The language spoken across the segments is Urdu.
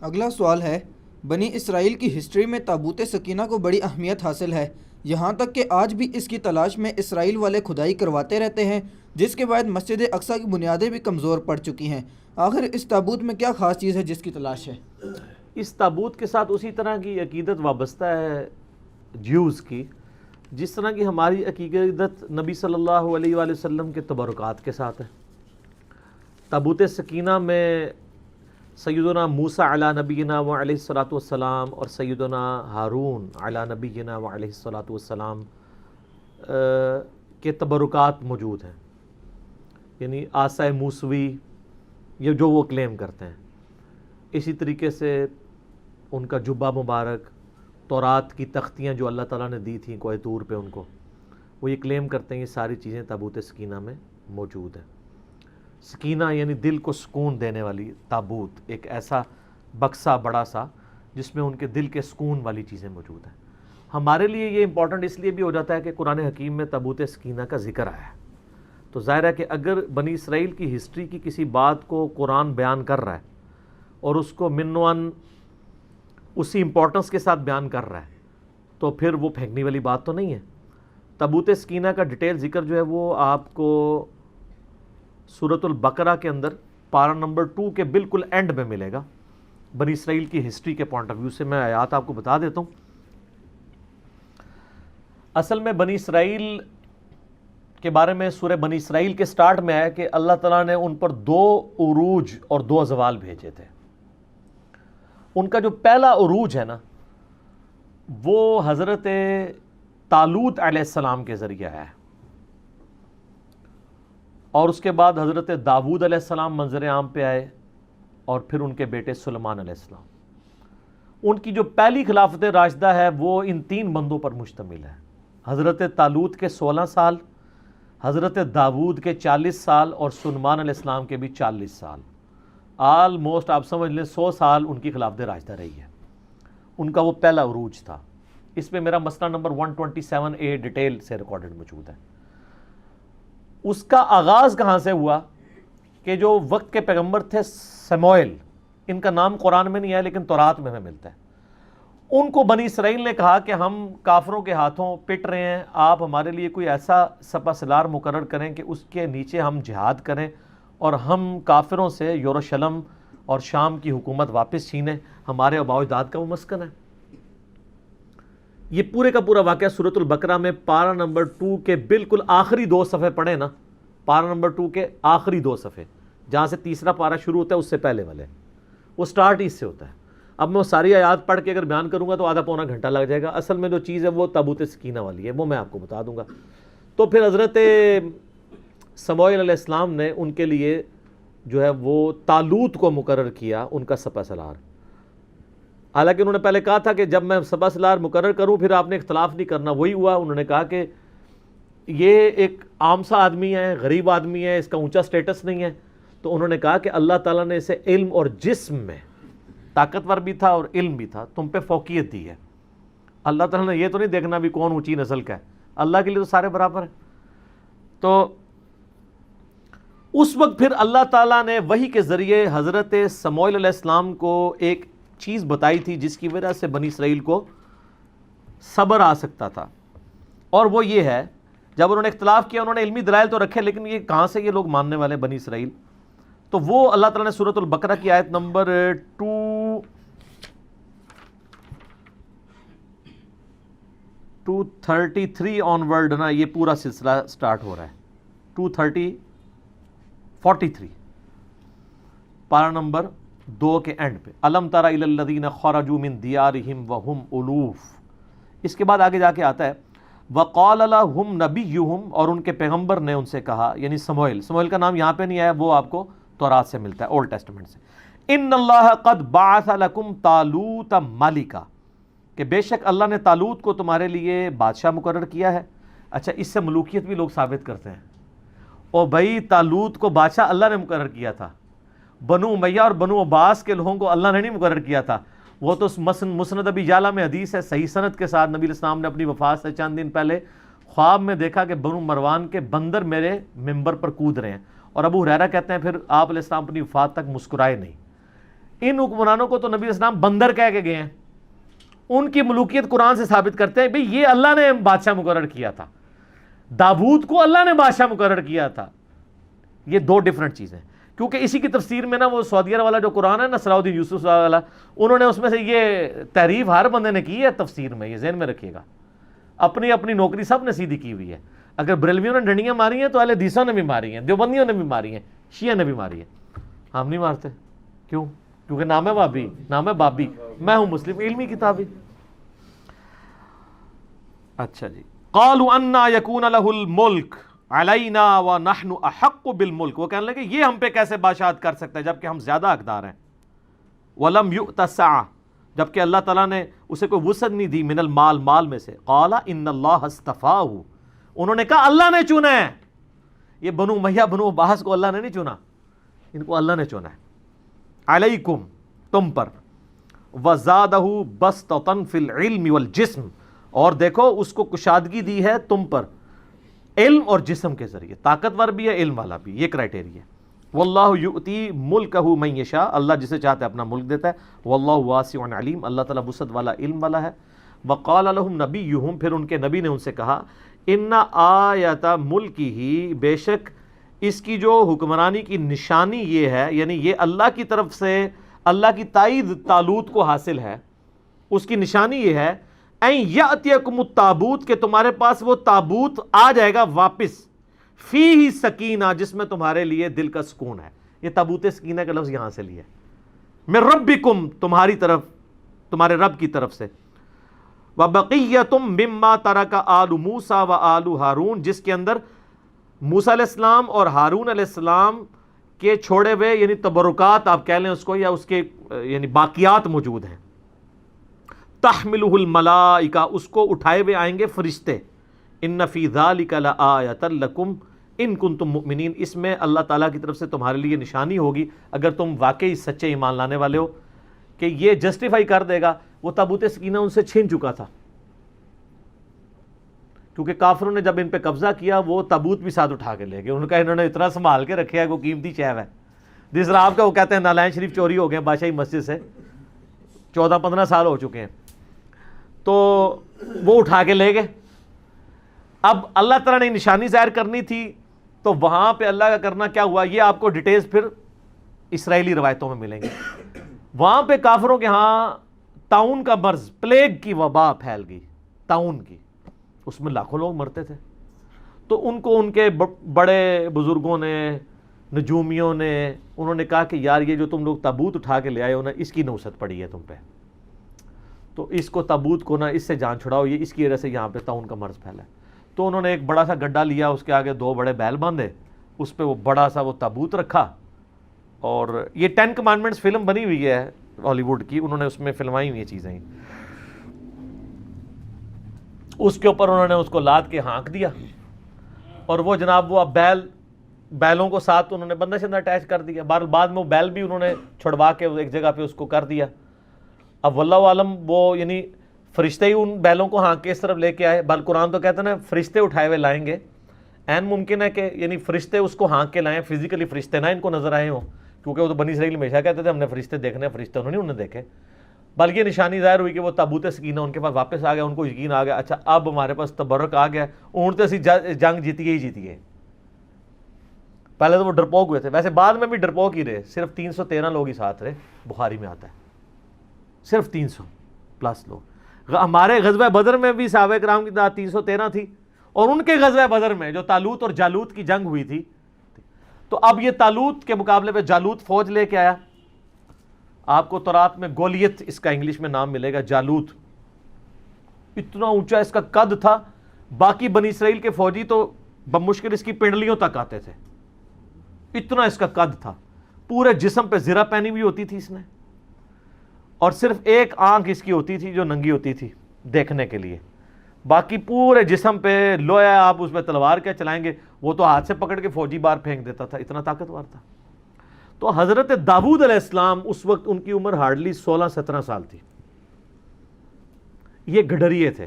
اگلا سوال ہے، بنی اسرائیل کی ہسٹری میں تابوت سکینہ کو بڑی اہمیت حاصل ہے، یہاں تک کہ آج بھی اس کی تلاش میں اسرائیل والے کھدائی کرواتے رہتے ہیں، جس کے بعد مسجد اقصیٰ کی بنیادیں بھی کمزور پڑ چکی ہیں۔ آخر اس تابوت میں کیا خاص چیز ہے جس کی تلاش ہے؟ اس تابوت کے ساتھ اسی طرح کی عقیدت وابستہ ہے جیوز کی، جس طرح کی ہماری عقیدت نبی صلی اللہ علیہ وآلہ وسلم کے تبرکات کے ساتھ ہے۔ تابوت سکینہ میں سیدنا موسیٰ علی نبینا و علیہ الصلاۃ والسلام اور سیدنا ہارون علی نبینا و علیہ الصلاۃ والسلام کے تبرکات موجود ہیں، یعنی عصا موسوی، یہ جو وہ کلیم کرتے ہیں۔ اسی طریقے سے ان کا جبہ مبارک، تورات کی تختیاں جو اللہ تعالیٰ نے دی تھیں کوہ طور پہ ان کو، وہ یہ کلیم کرتے ہیں یہ ساری چیزیں تابوت سکینہ میں موجود ہیں۔ سکینہ یعنی دل کو سکون دینے والی تابوت، ایک ایسا بکسا بڑا سا جس میں ان کے دل کے سکون والی چیزیں موجود ہیں۔ ہمارے لیے یہ امپورٹنٹ اس لیے بھی ہو جاتا ہے کہ قرآن حکیم میں تابوت سکینہ کا ذکر آیا ہے، تو ظاہر ہے کہ اگر بنی اسرائیل کی ہسٹری کی کسی بات کو قرآن بیان کر رہا ہے اور اس کو منوان اسی امپورٹنس کے ساتھ بیان کر رہا ہے تو پھر وہ پھینکنے والی بات تو نہیں ہے۔ تابوت سکینہ کا ڈیٹیل ذکر جو ہے وہ آپ کو سورۃ البقرہ کے اندر پارہ نمبر 2 کے بالکل اینڈ میں ملے گا۔ بنی اسرائیل کی ہسٹری کے پوائنٹ آف ویو سے میں آیات آپ کو بتا دیتا ہوں۔ اصل میں بنی اسرائیل کے بارے میں سورہ بنی اسرائیل کے سٹارٹ میں آیا کہ اللہ تعالیٰ نے ان پر 2 عروج اور 2 زوال بھیجے تھے۔ ان کا جو پہلا عروج ہے نا وہ حضرت طالوت علیہ السلام کے ذریعے ہے، اور اس کے بعد حضرت داؤد علیہ السلام منظر عام پہ آئے، اور پھر ان کے بیٹے سلیمان علیہ السلام۔ ان کی جو پہلی خلافت راشدہ ہے وہ ان 3 بندوں پر مشتمل ہے، حضرت طالوت کے 16 سال، حضرت داؤد کے 40 سال، اور سلیمان علیہ السلام کے بھی 40 سال۔ آلموسٹ آپ سمجھ لیں 100 سال ان کی خلافت راشدہ رہی ہے۔ ان کا وہ پہلا عروج تھا۔ اس میں میرا مسئلہ نمبر 127A ڈیٹیل سے ریکارڈڈ موجود ہے۔ اس کا آغاز کہاں سے ہوا کہ جو وقت کے پیغمبر تھے سموئیل، ان کا نام قرآن میں نہیں ہے لیکن تورات میں ہمیں ملتا ہے، ان کو بنی اسرائیل نے کہا کہ ہم کافروں کے ہاتھوں پٹ رہے ہیں، آپ ہمارے لیے کوئی ایسا سپہ سالار مقرر کریں کہ اس کے نیچے ہم جہاد کریں اور ہم کافروں سے یروشلم اور شام کی حکومت واپس چھینیں، ہمارے آباء و اجداد کا وہ مسکن ہے۔ یہ پورے کا پورا واقعہ سورۃ البقرہ میں پارہ نمبر 2 کے بالکل آخری 2 صفحے پڑھیں نا، پارہ نمبر 2 کے آخری 2 صفحے، جہاں سے تیسرا پارہ شروع ہوتا ہے اس سے پہلے والے، وہ سٹارٹ ہی اس سے ہوتا ہے۔ اب میں وہ ساری آیات پڑھ کے اگر بیان کروں گا تو آدھا پونا گھنٹہ لگ جائے گا۔ اصل میں جو چیز ہے وہ تابوت سکینہ والی ہے، وہ میں آپ کو بتا دوں گا۔ تو پھر حضرت سموئیل علیہ السلام نے ان کے لیے جو ہے وہ طالوت کو مقرر کیا ان کا سپہ سالار۔ حالانکہ انہوں نے پہلے کہا تھا کہ جب میں سپہ سالار مقرر کروں پھر آپ نے اختلاف نہیں کرنا، وہی ہوا۔ انہوں نے کہا کہ یہ ایک عام سا آدمی ہے، غریب آدمی ہے، اس کا اونچا سٹیٹس نہیں ہے، تو انہوں نے کہا کہ اللہ تعالیٰ نے اسے علم اور جسم میں طاقتور بھی تھا اور علم بھی تھا، تم پہ فوقیت دی ہے۔ اللہ تعالیٰ نے یہ تو نہیں دیکھنا بھی کون اونچی نسل کا ہے، اللہ کے لیے تو سارے برابر ہیں۔ تو اس وقت پھر اللہ تعالیٰ نے وحی کے ذریعے حضرت سموئیل علیہ السلام کو ایک چیز بتائی تھی جس کی وجہ سے بنی اسرائیل کو صبر آ سکتا تھا، اور وہ یہ ہے جب انہوں نے اختلاف کیا انہوں نے علمی دلائل تو رکھے لیکن یہ کہاں سے یہ لوگ ماننے والے بنی اسرائیل، تو وہ اللہ تعالیٰ نے سورۃ البقرہ کی آیت نمبر 233 آن ورڈ نا یہ پورا سلسلہ سٹارٹ ہو رہا ہے، 43 پارہ نمبر 2 کے اینڈ پہ، الم تر الی الذین خرجوا من دیارہم وہم الوف۔ اس کے بعد آگے جا کے آتا ہے وقال لهم نبیہم، اور ان کے پیغمبر نے ان سے کہا، یعنی سموئیل کا نام یہاں پہ نہیں آیا، وہ آپ کو تورات سے ملتا ہے، اولڈ ٹیسٹمنٹ سے۔ ان اللہ قد بعث لکم طالوت ملکا، کہ بے شک اللہ نے طالوت کو تمہارے لیے بادشاہ مقرر کیا ہے۔ اچھا، اس سے ملوکیت بھی لوگ ثابت کرتے ہیں، اور بھائی طالوت کو بادشاہ اللہ نے مقرر کیا تھا، بنو امیہ اور بنو عباس کے لوگوں کو اللہ نے نہیں مقرر کیا تھا۔ وہ تو مسند ابی یعلا میں حدیث ہے صحیح سند کے ساتھ، نبی علیہ السلام نے اپنی وفات سے چند دن پہلے خواب میں دیکھا کہ بنو مروان کے بندر میرے ممبر پر کود رہے ہیں، اور ابو ہریرہ کہتے ہیں پھر آپ علیہ السلام اپنی وفات تک مسکرائے نہیں۔ ان حکمرانوں کو تو نبی اسلام بندر کہہ کے گئے ہیں. ان کی ملوکیت قرآن سے ثابت کرتے ہیں بھئی یہ اللہ نے بادشاہ مقرر کیا تھا, داؤد کو اللہ نے بادشاہ مقرر کیا تھا. یہ دو ڈیفرنٹ چیزیں. کیونکہ اسی کی تفسیر میں نا وہ سعودیہ والا جو قرآن ہے نا, صلاح الدین یوسف والا, انہوں نے اس میں سے یہ تعریف ہر بندے نے کی ہے تفسیر میں, یہ ذہن میں رکھیے گا. اپنی اپنی نوکری سب نے سیدھی کی ہوئی ہے. اگر بریلویوں نے ڈنڈیاں ماری ہیں تو اہل حدیثوں نے بھی ماری ہیں, دیوبندیوں نے بھی ماری ہیں, شیعہ نے بھی ماری ہیں. ہم نہیں مارتے. کیوں؟ کیونکہ نام ہے بابی, نام ہے بابی, میں ہوں مسلم, علمی کتابی. اچھا جی. قالوا انا یکون لہ الملک علینا ونحن احق بالملک, وہ کہنے لگے یہ ہم پہ کیسے بادشاہت کر سکتا ہے جبکہ ہم زیادہ حقدار ہیں. ولم یؤت سعہ, جبکہ اللہ تعالیٰ نے اسے کوئی وسعت نہیں دی, من المال, مال میں سے. قال ان اللہ اصطفاہ, انہوں نے کہا اللہ نے چنا ہے. یہ بنو امیہ بنو عباس کو اللہ نے نہیں چنا, ان کو اللہ نے چنا ہے. علیکم, تم پر. وزادہ بسطۃ فی العلم والجسم, اور دیکھو اس کو کشادگی دی ہے تم پر علم اور جسم کے ذریعے, طاقتور بھی ہے علم والا بھی, یہ کرائٹیریا ہے. واللہ یؤتی ملکہ من یشاء, اللہ جسے چاہتا ہے اپنا ملک دیتا ہے. واللہ واسع علیم, اللہ تعالیٰ وسعت والا علم والا ہے. وقال لهم نبیہم, پھر ان کے نبی نے ان سے کہا, ان آیت ملکہ, بے شک اس کی جو حکمرانی کی نشانی یہ ہے, یعنی یہ اللہ کی طرف سے اللہ کی تائید طالوت کو حاصل ہے, اس کی نشانی یہ ہے, این یاتیکم التابوت, کہ تمہارے پاس وہ تابوت آ جائے گا واپس, فیہ سکینہ, جس میں تمہارے لیے دل کا سکون ہے. یہ تابوت سکینہ کا لفظ یہاں سے لیا ہے, من ربکم, تمہاری طرف, تمہارے رب کی طرف سے. وبقیۃم مما ترک آل موسیٰ و آل ہارون, جس کے اندر موسیٰ علیہ السلام اور ہارون علیہ السلام کے چھوڑے ہوئے یعنی تبرکات آپ کہہ لیں اس کو, یا اس کے یعنی باقیات موجود ہیں. تحملہ الملائکہ, اس کو اٹھائے ہوئے آئیں گے فرشتے. ان فی ذلک لآیۃ لکم ان کنتم مؤمنین, اس میں اللہ تعالیٰ کی طرف سے تمہارے لیے نشانی ہوگی اگر تم واقعی سچے ایمان لانے والے ہو, کہ یہ جسٹیفائی کر دے گا. وہ تابوت سکینہ ان سے چھین چکا تھا, کیونکہ کافروں نے جب ان پہ قبضہ کیا وہ تابوت بھی ساتھ اٹھا کے لے گئے. ان کا انہوں نے اتنا سنبھال کے رکھا ہے کہ وہ قیمتی شے ہے. جس طرح آپ کا وہ کہتے ہیں نالائن شریف چوری ہو گئے بادشاہی مسجد سے, 14-15 سال ہو چکے ہیں, تو وہ اٹھا کے لے گئے. اب اللہ تعالیٰ نے نشانی ظاہر کرنی تھی, تو وہاں پہ اللہ کا کرنا کیا ہوا, یہ آپ کو ڈیٹیلز پھر اسرائیلی روایتوں میں ملیں گے. وہاں پہ کافروں کے ہاں طاعون کا مرض, پلیگ کی وبا پھیل گئی, طاعون کی, اس میں لاکھوں لوگ مرتے تھے. تو ان کو ان کے بڑے بزرگوں نے, نجومیوں نے, انہوں نے کہا کہ یار یہ جو تم لوگ تابوت اٹھا کے لے آئے ہو نا, اس کی نوست پڑی ہے تم پہ, تو اس کو تابوت کو نا اس سے جان چھڑاؤ, یہ اس کی وجہ سے یہاں پہ طاعون کا مرض پھیلا ہے. تو انہوں نے ایک بڑا سا گڈھا لیا, اس کے آگے 2 بڑے بیل باندھے, اس پہ وہ بڑا سا وہ تابوت رکھا. اور یہ 10 کمانڈمنٹس فلم بنی ہوئی ہے ہالی ووڈ کی, انہوں نے اس میں فلمائی ہوئی چیزیں, اس کے اوپر انہوں نے اس کو لاد کے ہانک دیا. اور وہ جناب وہ اب بیلوں کو ساتھ انہوں نے بندہ شندہ اٹیچ کر دیا. بعد میں وہ بیل بھی انہوں نے چھڑوا کے ایک جگہ پہ اس کو کر دیا. اب واللہ عالم وہ یعنی فرشتے ہی ان بیلوں کو ہانک کے اس طرف لے کے آئے. بل قرآن تو کہتے ہیں نا فرشتے اٹھائے ہوئے لائیں گے, این ممکن ہے کہ یعنی فرشتے اس کو ہانک کے لائیں, فزیکلی فرشتے نہ ان کو نظر آئے ہوں, کیونکہ وہ تو بنی اسرائیل ہمیشہ کہتے تھے ہم نے فرشتے دیکھنے, فرشتے انہوں نے انہیں دیکھے. بلکہ نشانی ظاہر ہوئی کہ وہ تابوت سکینہ ان کے پاس واپس آ گیا, ان کو یقین آ گیا, اچھا اب ہمارے پاس تبرک آ گیا, اونٹ سے جنگ جیتی گئی. پہلے تو وہ ڈرپوک ہوئے تھے, ویسے بعد میں بھی ڈرپوک ہی رہے, صرف 313 لوگ ہی ساتھ رہے, بخاری میں آتا ہے صرف 300+ لوگ. ہمارے غزوہ بدر میں بھی صحابہ کرام کی تعداد 313 تھی, اور ان کے غزوہ بدر میں جو طالوت اور جالوت کی جنگ ہوئی تھی, تو اب یہ طالوت کے مقابلے پہ جالوت فوج لے کے آیا. آپ کو تورات میں گولیت اس کا انگلش میں نام ملے گا. جالوت اتنا اونچا اس کا قد تھا, باقی بنی اسرائیل کے فوجی تو بمشکل اس کی پنڈلیوں تک آتے تھے, اتنا اس کا قد تھا. پورے جسم پہ زرہ پہنی ہوئی ہوتی تھی اس نے, اور صرف ایک آنکھ اس کی ہوتی تھی جو ننگی ہوتی تھی دیکھنے کے لیے, باقی پورے جسم پہ لوہا. آپ اس پہ تلوار کیا چلائیں گے, وہ تو ہاتھ سے پکڑ کے فوجی بار پھینک دیتا تھا, اتنا طاقتور تھا. تو حضرت داؤد علیہ السلام اس وقت ان کی عمر ہارڈلی 16-17 سال تھی. یہ گڈریے تھے,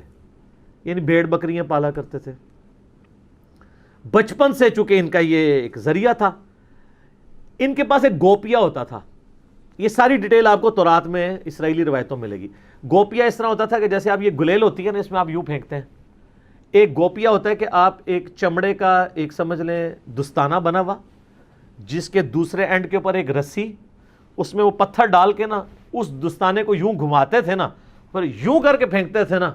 یعنی بھیڑ بکریاں پالا کرتے تھے. بچپن سے چونکہ ان کا یہ ایک ذریعہ تھا, ان کے پاس ایک گوپیا ہوتا تھا, یہ ساری ڈیٹیل آپ کو تورات میں اسرائیلی روایتوں میں ملے گی. گوپیا اس طرح ہوتا تھا کہ جیسے آپ یہ گلیل ہوتی ہے نا، اس میں آپ یوں پھینکتے ہیں. ایک گوپیا ہوتا ہے کہ آپ ایک چمڑے کا ایک سمجھ لیں دستانہ بنا ہوا، جس کے دوسرے اینڈ کے اوپر ایک رسی، اس میں وہ پتھر ڈال کے نا اس دستانے کو یوں گھماتے تھے نا، پر یوں کر کے پھینکتے تھے نا،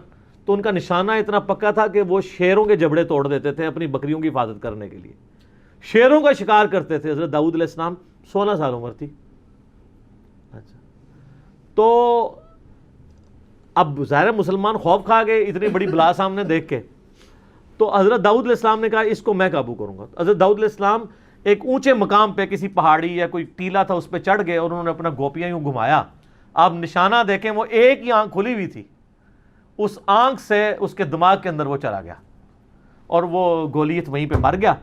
تو ان کا نشانہ اتنا پکا تھا کہ وہ شیروں کے جبڑے توڑ دیتے تھے اپنی بکریوں کی حفاظت کرنے کے لیے. شیروں کا شکار کرتے تھے. حضرت داؤد علیہ السلام 16 سال عمر تھی. اچھا، تو اب ظاہر مسلمان خوف کھا گئے اتنی بڑی بلا سامنے دیکھ کے. تو حضرت داؤد علیہ السلام نے کہا اس کو میں قابو کروں گا. حضرت داؤد علیہ السلام ایک اونچے مقام پہ کسی پہاڑی یا کوئی ٹیلا تھا اس پہ چڑھ گئے اور انہوں نے اپنا گوپیاں یوں گھمایا. آپ نشانہ دیکھیں وہ ایک ہی آنکھ کھلی ہوئی تھی، اس آنکھ سے اس کے دماغ کے اندر وہ چلا گیا اور وہ گولیت وہیں پہ مر گیا.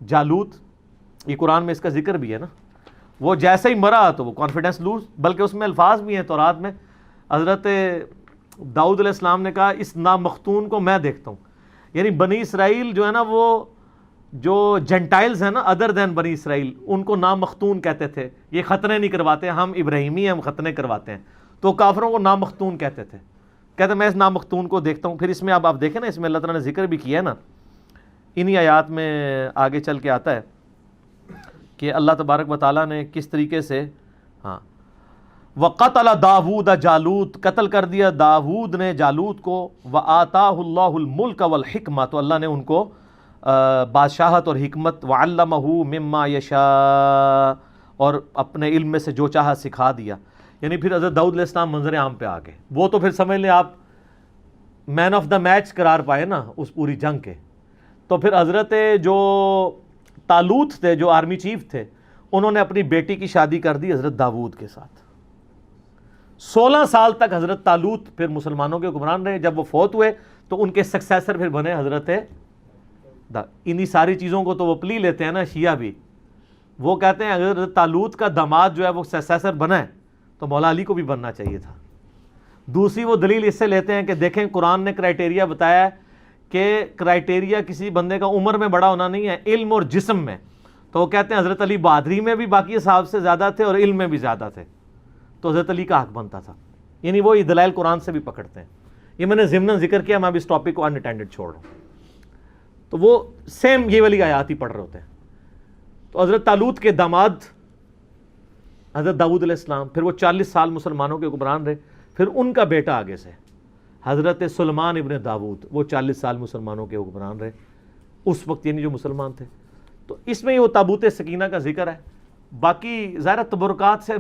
جالوت، یہ قرآن میں اس کا ذکر بھی ہے نا، وہ جیسے ہی مرا تو وہ کانفیڈنس لوز، بلکہ اس میں الفاظ بھی ہیں تورات میں. حضرت داؤد علیہ السلام نے کہا اس نامختون کو میں دیکھتا ہوں. یعنی بنی اسرائیل جو ہے نا، وہ جو جنٹائلز ہیں نا ادر دین بنی اسرائیل، ان کو نامختون کہتے تھے. یہ ختنے نہیں کرواتے، ہم ابراہیمی ہیں، ہم ختنے کرواتے ہیں. تو کافروں کو نامختون کہتے تھے. کہتے میں اس نامختون کو دیکھتا ہوں. پھر اس میں اب آپ دیکھیں نا، اس میں اللہ تعالیٰ نے ذکر بھی کیا ہے نا، انہی آیات میں آگے چل کے آتا ہے کہ اللہ تبارک و تعالیٰ نے کس طریقے سے وَقَتَلَ دَاوُودَ جالوت، قتل کر دیا داود نے جالوت کو. وَآتَاهُ اللَّهُ الْمُلْكَ وَالْحِكْمَةَ، تو اللہ نے ان کو بادشاہت اور حکمت. وَعَلَّمَهُ مِمَّا يَشَاءُ، اور اپنے علم میں سے جو چاہا سکھا دیا. یعنی پھر حضرت داؤد علیہ السلام منظر عام پہ آ گئے. وہ تو پھر سمجھ لیں آپ مین آف دا میچ قرار پائے نا اس پوری جنگ کے. تو پھر حضرت جو طالوت تھے، جو آرمی چیف تھے، انہوں نے اپنی بیٹی کی شادی کر دی حضرت داود کے ساتھ. 16 سال تک حضرت طالوت پھر مسلمانوں کے حکمران رہے. جب وہ فوت ہوئے تو ان کے سکسیسر پھر بنے حضرت انہی ساری چیزوں کو تو وہ پلی لیتے ہیں نا شیعہ بھی. وہ کہتے ہیں اگر حضرت طالوت کا داماد جو ہے وہ سکسیسر بنا ہے تو مولا علی کو بھی بننا چاہیے تھا. دوسری وہ دلیل اس سے لیتے ہیں کہ دیکھیں قرآن نے کرائٹیریا بتایا ہے کہ کرائٹیریا کسی بندے کا عمر میں بڑا ہونا نہیں ہے، علم اور جسم میں. تو وہ کہتے ہیں حضرت علی بہادری میں بھی باقی صحابہ سے زیادہ تھے اور علم میں بھی زیادہ تھے، تو حضرت علی کا حق بنتا تھا. یعنی وہ دلائل قرآن سے بھی پکڑتے ہیں. یہ میں نے ضمناً ذکر کیا، میں اب اس ٹاپک کو اناٹینڈڈ چھوڑ رہا ہوں. تو وہ سیم یہ والی آیات ہی پڑھ رہے ہوتے ہیں. تو حضرت طالوت کے داماد حضرت داؤد علیہ السلام، پھر وہ 40 سال مسلمانوں کے حکمران رہے. پھر ان کا بیٹا آگے سے حضرت سلیمان ابن داود، وہ 40 سال مسلمانوں کے حکمران رہے اس وقت، یعنی جو مسلمان تھے. تو اس میں وہ تابوت سکینہ کا ذکر ہے. باقی ظاہر تبرکات سے